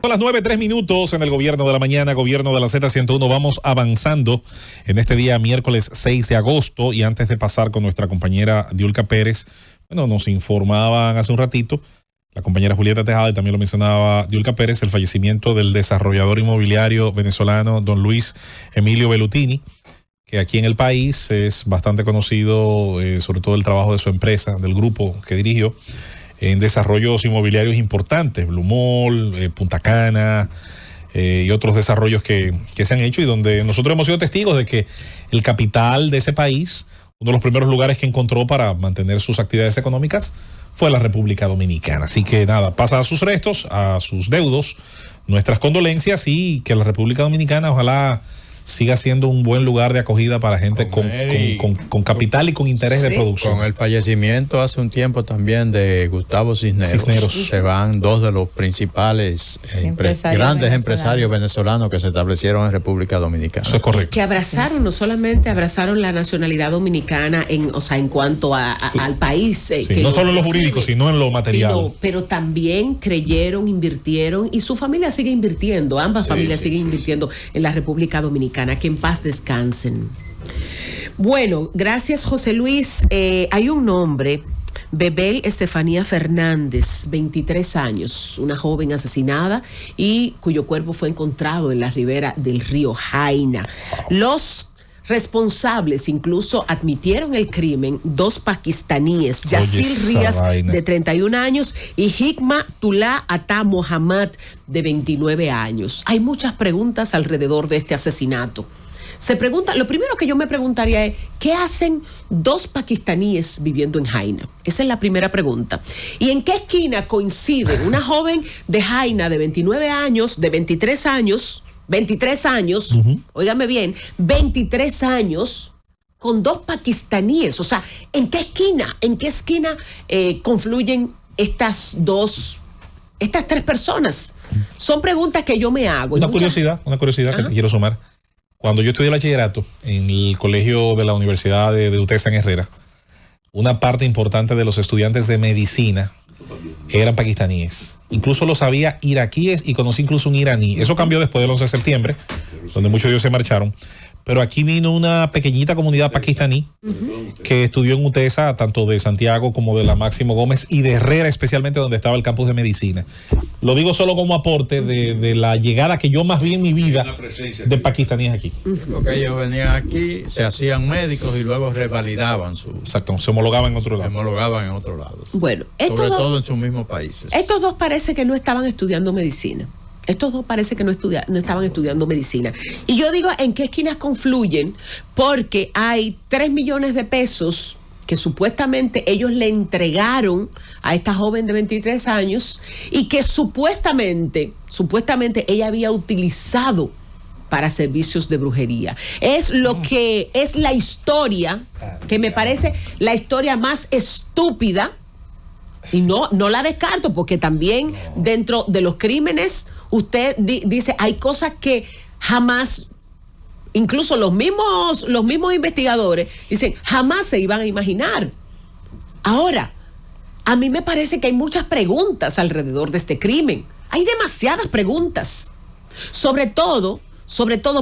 Son las 9:03 en el Gobierno de la Mañana, Gobierno de la Z101. Vamos avanzando en este día miércoles 6 de agosto y antes de pasar con nuestra compañera Diulca Pérez, bueno, nos informaban hace un ratito, la compañera Julieta Tejada y también lo mencionaba Diulca Pérez, el fallecimiento del desarrollador inmobiliario venezolano don Luis Emilio Bellutini, que aquí en el país es bastante conocido, sobre todo el trabajo de su empresa, del grupo que dirigió, en desarrollos inmobiliarios importantes, Blue Mall, Punta Cana y otros desarrollos que se han hecho y donde nosotros hemos sido testigos de que el capital de ese país, uno de los primeros lugares que encontró para mantener sus actividades económicas fue la República Dominicana. Así que nada, pasa a sus restos, a sus deudos, nuestras condolencias y que la República Dominicana ojalá siga siendo un buen lugar de acogida para gente con capital y con interés de producción. Con el fallecimiento hace un tiempo también de Gustavo Cisneros. Se van dos de los principales grandes empresarios venezolanos que se establecieron en República Dominicana. Eso es correcto. Que abrazaron, no solamente abrazaron la nacionalidad dominicana en cuanto al país. Sí, no solo en lo jurídico, sino en lo material. Pero también creyeron, invirtieron y su familia sigue invirtiendo, ambas familias siguen invirtiendo en la República Dominicana. Que en paz descansen. Bueno, gracias José Luis. Hay un nombre, Bebel Estefanía Fernández, 23 años, una joven asesinada y cuyo cuerpo fue encontrado en la ribera del río Jaina. Los responsables incluso admitieron el crimen, dos pakistaníes, Yasir Rías, de 31 años, y Hikma Tullah Ata Mohammad, de 29 años. Hay muchas preguntas alrededor de este asesinato. Se pregunta, lo primero que yo me preguntaría es, ¿qué hacen dos pakistaníes viviendo en Jaina? Esa es la primera pregunta. ¿Y en qué esquina coincide una joven de Jaina de 29 años, de 23 años, óigame bien, 23 años con dos pakistaníes? O sea, ¿en qué esquina confluyen estas tres personas? Son preguntas que yo me hago. Una curiosidad que te quiero sumar. Cuando yo estudié bachillerato en el colegio de la Universidad de UTESA en Herrera, una parte importante de los estudiantes de medicina eran pakistaníes. Incluso los había iraquíes y conocí incluso un iraní. Eso cambió después del 11 de septiembre, donde muchos de ellos se marcharon. Pero aquí vino una pequeñita comunidad pakistaní que estudió en UTESA, tanto de Santiago como de la Máximo Gómez y de Herrera, especialmente donde estaba el campus de medicina. Lo digo solo como aporte de la llegada que yo más vi en mi vida de pakistaníes aquí. Porque ellos venían aquí, se hacían médicos y luego revalidaban su... Exacto, se homologaban en otro lado. Bueno, sobre todo en sus mismos países. Estos dos parece que no estaban estudiando medicina. Estos dos parece que no estaban estudiando medicina. Y yo digo, ¿en qué esquinas confluyen? Porque hay 3 millones de pesos que supuestamente ellos le entregaron a esta joven de 23 años y que supuestamente ella había utilizado para servicios de brujería. Es lo que es la historia, que me parece la historia más estúpida. Y no la descarto, porque también dentro de los crímenes usted dice, hay cosas que jamás, incluso los mismos investigadores dicen, jamás se iban a imaginar. Ahora, a mí me parece que hay muchas preguntas alrededor de este crimen. Hay demasiadas preguntas. Sobre todo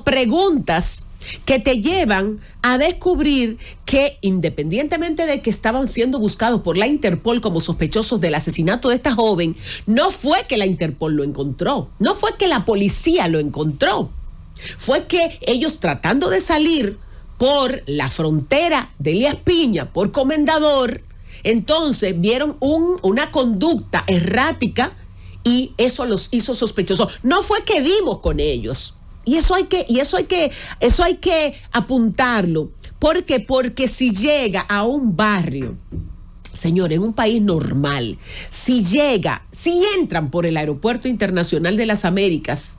preguntas que te llevan a descubrir que, independientemente de que estaban siendo buscados por la Interpol como sospechosos del asesinato de esta joven, no fue que la Interpol lo encontró, no fue que la policía lo encontró, fue que ellos, tratando de salir por la frontera de Elías Piña, por Comendador, entonces vieron una conducta errática y eso los hizo sospechosos. No fue que dimos con ellos. Y eso hay que apuntarlo. Porque si llega a un barrio, señor, en un país normal, si entran por el Aeropuerto Internacional de las Américas,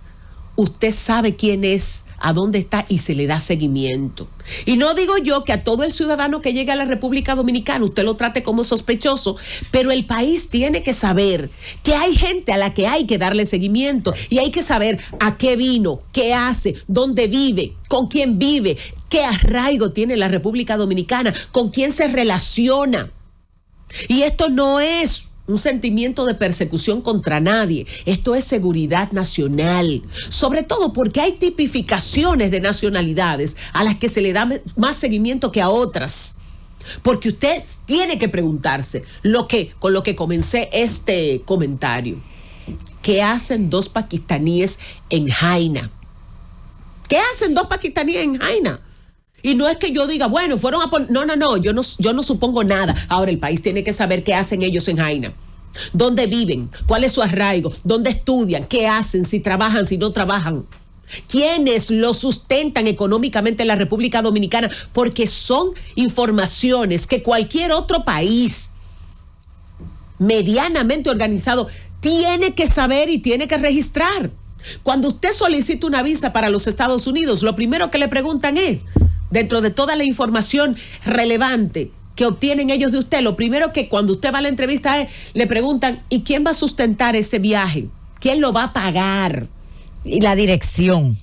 usted sabe quién es, a dónde está y se le da seguimiento. Y no digo yo que a todo el ciudadano que llegue a la República Dominicana usted lo trate como sospechoso, pero el país tiene que saber que hay gente a la que hay que darle seguimiento y hay que saber a qué vino, qué hace, dónde vive, con quién vive, qué arraigo tiene la República Dominicana, con quién se relaciona. Y esto no es un sentimiento de persecución contra nadie. Esto es seguridad nacional. Sobre todo porque hay tipificaciones de nacionalidades a las que se le da más seguimiento que a otras. Porque usted tiene que preguntarse con lo que comencé este comentario. ¿Qué hacen 2 pakistaníes en Jaina? ¿Qué hacen 2 pakistaníes en Jaina? Y no es que yo diga, bueno, fueron a poner... No, yo no supongo nada. Ahora, el país tiene que saber qué hacen ellos en Jaina. ¿Dónde viven? ¿Cuál es su arraigo? ¿Dónde estudian? ¿Qué hacen? Si trabajan, si no trabajan. ¿Quiénes lo sustentan económicamente en la República Dominicana? Porque son informaciones que cualquier otro país medianamente organizado tiene que saber y tiene que registrar. Cuando usted solicita una visa para los Estados Unidos, lo primero que le preguntan es, dentro de toda la información relevante que obtienen ellos de usted, lo primero que cuando usted va a la entrevista es, le preguntan, ¿y quién va a sustentar ese viaje? ¿Quién lo va a pagar? Y la dirección.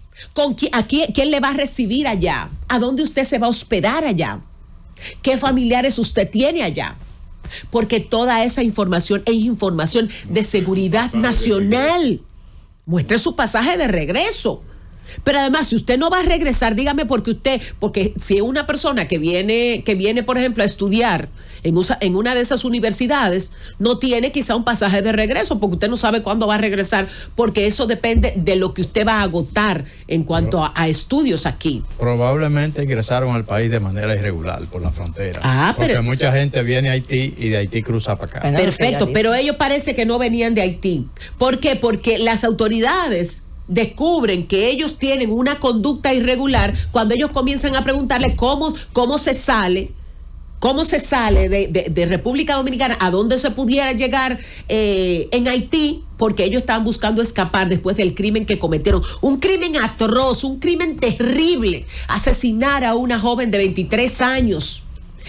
¿Quién le va a recibir allá? ¿A dónde usted se va a hospedar allá? ¿Qué familiares usted tiene allá? Porque toda esa información es información de seguridad nacional. Muestre su pasaje de regreso. Pero además, si usted no va a regresar, dígame porque si es una persona que viene, por ejemplo, a estudiar en una de esas universidades, no tiene quizá un pasaje de regreso, porque usted no sabe cuándo va a regresar, porque eso depende de lo que usted va a agotar en cuanto a estudios aquí. Probablemente ingresaron al país de manera irregular por la frontera. Porque mucha gente viene a Haití y de Haití cruza para acá. Perfecto, pero ellos parece que no venían de Haití. ¿Por qué? Porque las autoridades descubren que ellos tienen una conducta irregular cuando ellos comienzan a preguntarle cómo se sale de República Dominicana, a dónde se pudiera llegar en Haití, porque ellos estaban buscando escapar después del crimen que cometieron. Un crimen atroz, un crimen terrible, asesinar a una joven de 23 años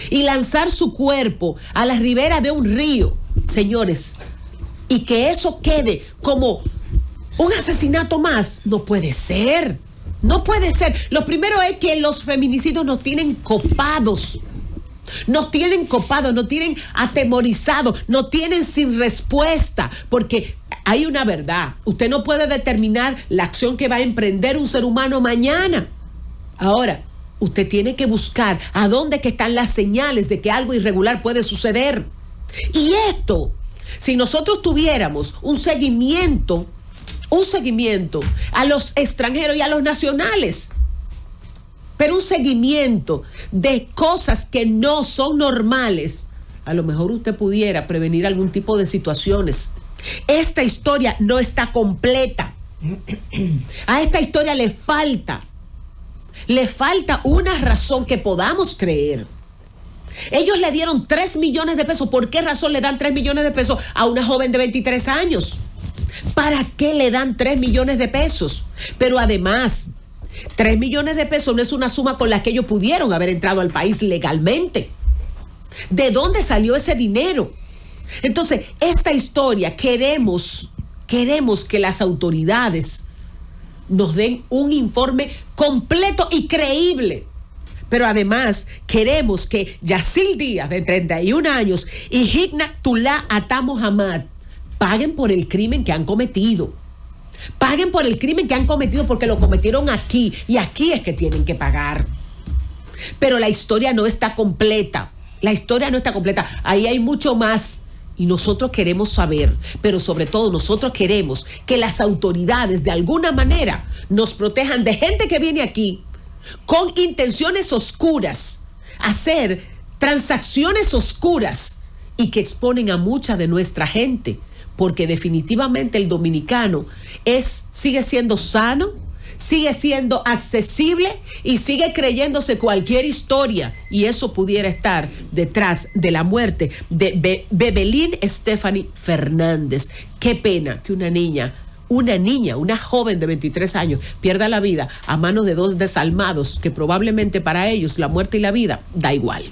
y lanzar su cuerpo a la ribera de un río, señores, y que eso quede como un asesinato más. No puede ser. No puede ser. Lo primero es que los feminicidios nos tienen copados. Nos tienen atemorizados. Nos tienen sin respuesta. Porque hay una verdad. Usted no puede determinar la acción que va a emprender un ser humano mañana. Ahora, usted tiene que buscar a dónde que están las señales de que algo irregular puede suceder. Y esto, si nosotros tuviéramos un seguimiento a los extranjeros y a los nacionales, pero un seguimiento de cosas que no son normales, a lo mejor usted pudiera prevenir algún tipo de situaciones. Esta historia no está completa. A esta historia le falta una razón que podamos creer. Ellos le dieron 3 millones de pesos. ¿Por qué razón le dan 3 millones de pesos a una joven de 23 años? ¿Para qué le dan 3 millones de pesos? Pero además, 3 millones de pesos no es una suma con la que ellos pudieron haber entrado al país legalmente. ¿De dónde salió ese dinero? Entonces, esta historia queremos que las autoridades nos den un informe completo y creíble. Pero además queremos que Yacil Díaz, de 31 años, y Hikmat Tullah Atta Mohammad paguen por el crimen que han cometido. Paguen por el crimen que han cometido porque lo cometieron aquí, y aquí es que tienen que pagar. Pero la historia no está completa. La historia no está completa. Ahí hay mucho más. Y nosotros queremos saber, pero sobre todo nosotros queremos que las autoridades de alguna manera nos protejan de gente que viene aquí con intenciones oscuras, hacer transacciones oscuras y que exponen a mucha de nuestra gente, porque definitivamente el dominicano sigue siendo sano, sigue siendo accesible y sigue creyéndose cualquier historia, y eso pudiera estar detrás de la muerte de Bebelín Stephanie Fernández. Qué pena que una joven de 23 años pierda la vida a manos de 2 desalmados que probablemente para ellos la muerte y la vida da igual.